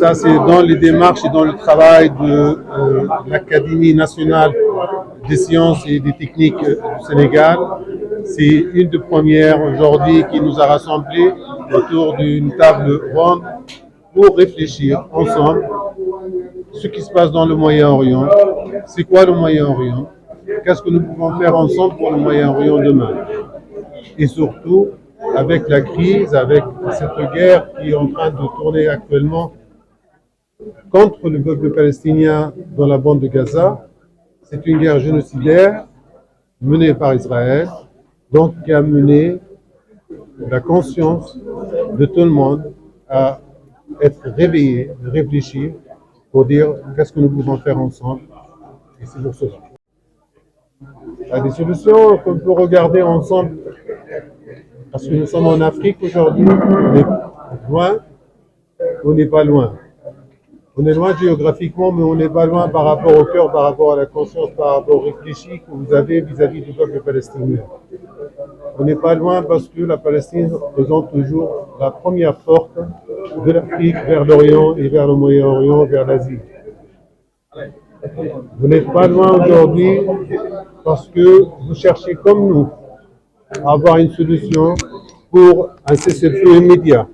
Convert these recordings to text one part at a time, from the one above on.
Ça, c'est dans les démarches et dans le travail de l'Académie nationale des sciences et des techniques du Sénégal. C'est une des premières aujourd'hui qui nous a rassemblés autour d'une table ronde pour réfléchir ensemble ce qui se passe dans le Moyen-Orient. C'est quoi le Moyen-Orient? Qu'est-ce que nous pouvons faire ensemble pour le Moyen-Orient demain? Et surtout, avec la crise, avec cette guerre qui est en train de tourner actuellement contre le peuple palestinien dans la bande de Gaza, c'est une guerre génocidaire menée par Israël, donc qui a mené la conscience de tout le monde à être réveillé, réfléchir pour dire qu'est-ce que nous pouvons faire ensemble. Et c'est pour cela. Il y a des solutions qu'on peut regarder ensemble parce que nous sommes en Afrique aujourd'hui, on est loin, on n'est pas loin. On est loin géographiquement, mais on n'est pas loin par rapport au cœur, par rapport à la conscience, par rapport au réfléchi que vous avez vis-à-vis du peuple palestinien. On n'est pas loin parce que la Palestine représente toujours la première porte de l'Afrique vers l'Orient et vers le Moyen-Orient, vers l'Asie. Vous n'êtes pas loin aujourd'hui parce que vous cherchez comme nous à avoir une solution pour un cessez-le-feu immédiat.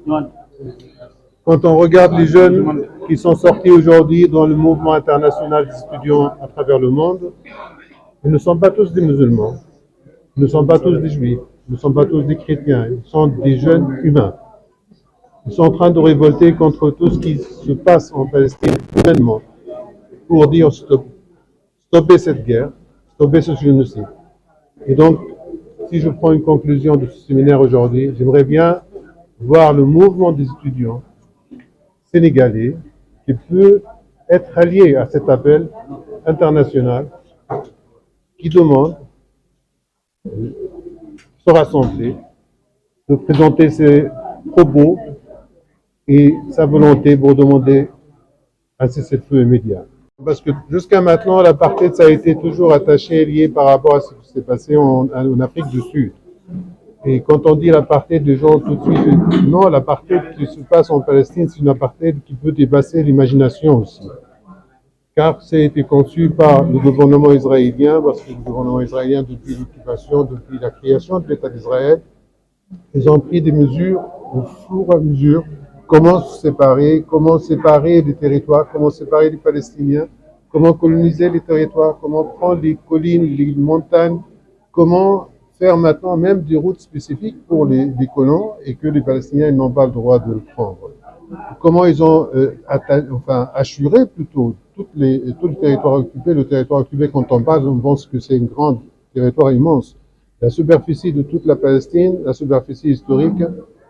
Quand on regarde les jeunes qui sont sortis aujourd'hui dans le mouvement international des étudiants à travers le monde, ils ne sont pas tous des musulmans, ils ne sont pas tous des juifs, ils ne sont pas tous des chrétiens, ils sont des jeunes humains. Ils sont en train de révolter contre tout ce qui se passe en Palestine humainement pour dire stop, stopper cette guerre, stopper ce génocide. Et donc, si je prends une conclusion de ce séminaire aujourd'hui, j'aimerais bien voir le mouvement des étudiants sénégalais qui peut être allié à cet appel international qui demande de se rassembler, de présenter ses propos et sa volonté pour demander un cessez-le-feu immédiat. Parce que jusqu'à maintenant, l'apartheid, ça a été toujours attaché, lié par rapport à ce qui s'est passé en Afrique du Sud. Et quand on dit l'apartheid, les gens tout de suite disent non, l'apartheid qui se passe en Palestine, c'est une apartheid qui peut dépasser l'imagination aussi. Car ça a été conçu par le gouvernement israélien, parce que le gouvernement israélien, depuis l'occupation, depuis la création de l'État d'Israël, ils ont pris des mesures au fur et à mesure. Comment séparer les territoires, comment séparer les Palestiniens, comment coloniser les territoires, comment prendre les collines, les montagnes, comment faire maintenant même des routes spécifiques pour les colons et que les Palestiniens n'ont pas le droit de le prendre. Comment ils ont assuré plutôt tout le territoire occupé. Le territoire occupé, quand on parle, on pense que c'est un grand territoire immense. La superficie de toute la Palestine, la superficie historique,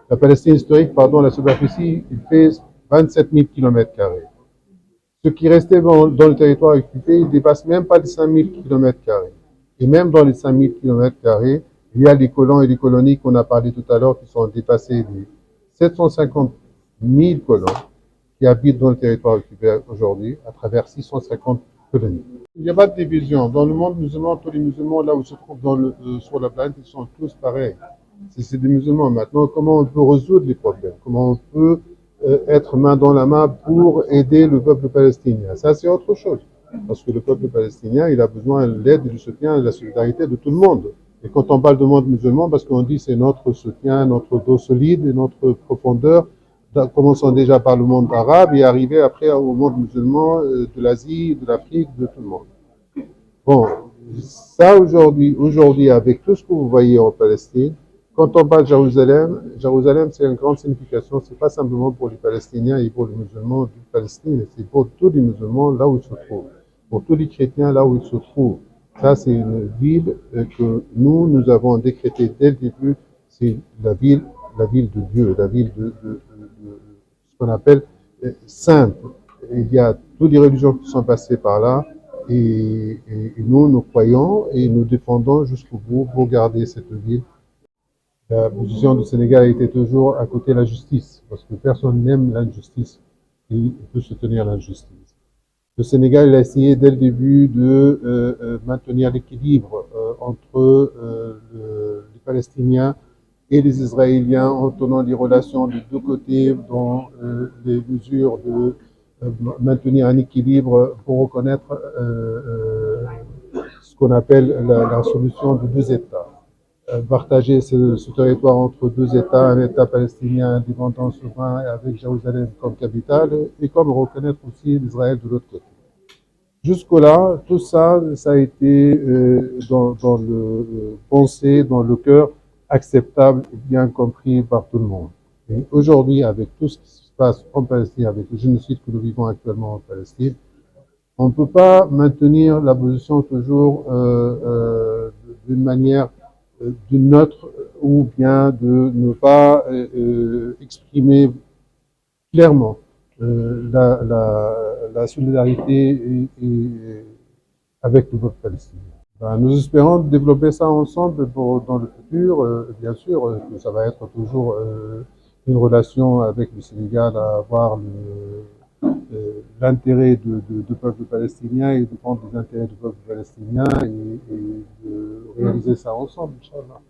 la Palestine historique, pardon, la superficie, il fait 27 000 km². Ce qui restait dans le territoire occupé, il ne dépasse même pas les 5 000 km². Et même dans les 5 000 km², il y a les colons et les colonies qu'on a parlé tout à l'heure qui sont dépassés des 750 000 colons qui habitent dans le territoire occupé aujourd'hui à travers 650 colonies. Il n'y a pas de division. Dans le monde musulman, tous les musulmans, là où ils se trouvent sur la planète, ils sont tous pareils. C'est des musulmans. Maintenant, comment on peut résoudre les problèmes? Comment on peut être main dans la main pour aider le peuple palestinien? Ça, c'est autre chose. Parce que le peuple palestinien, il a besoin de l'aide, du soutien et de la solidarité de tout le monde. Et quand on parle de monde musulman, parce qu'on dit c'est notre soutien, notre dos solide et notre profondeur, commençons déjà par le monde arabe et arriver après au monde musulman de l'Asie, de l'Afrique, de tout le monde. Bon, ça aujourd'hui, avec tout ce que vous voyez en Palestine, quand on parle de Jérusalem, Jérusalem c'est une grande signification, c'est pas simplement pour les Palestiniens et pour les musulmans de Palestine, c'est pour tous les musulmans là où ils se trouvent, pour tous les chrétiens là où ils se trouvent. Ça, c'est une ville que nous avons décrétée dès le début, c'est la ville de Dieu, la ville de ce qu'on appelle sainte. Il y a toutes les religions qui sont passées par là, et nous croyons et nous défendons jusqu'au bout pour garder cette ville. La position du Sénégal a été toujours à côté de la justice, parce que personne n'aime l'injustice, et il peut soutenir l'injustice. Le Sénégal a essayé dès le début de maintenir l'équilibre entre les Palestiniens et les Israéliens en tenant les relations de deux côtés dans les mesures maintenir un équilibre pour reconnaître ce qu'on appelle la solution de deux États. Partager ce territoire entre deux États, un État palestinien indépendant, souverain, avec Jérusalem comme capitale, et comme reconnaître aussi l'Israël de l'autre côté. Jusque-là, tout ça, ça a été dans le pensée, dans le cœur, acceptable et bien compris par tout le monde. Et aujourd'hui, avec tout ce qui se passe en Palestine, avec le génocide que nous vivons actuellement en Palestine, on ne peut pas maintenir la position toujours d'une manière de neutre ou bien de ne pas exprimer clairement la solidarité avec le peuple palestinien. Ben, nous espérons développer ça ensemble dans le futur. Bien sûr, que ça va être toujours une relation avec le Sénégal à avoir l'intérêt du peuple palestinien et de prendre les intérêts du peuple palestinien et de réaliser ça ensemble, Inch'Allah.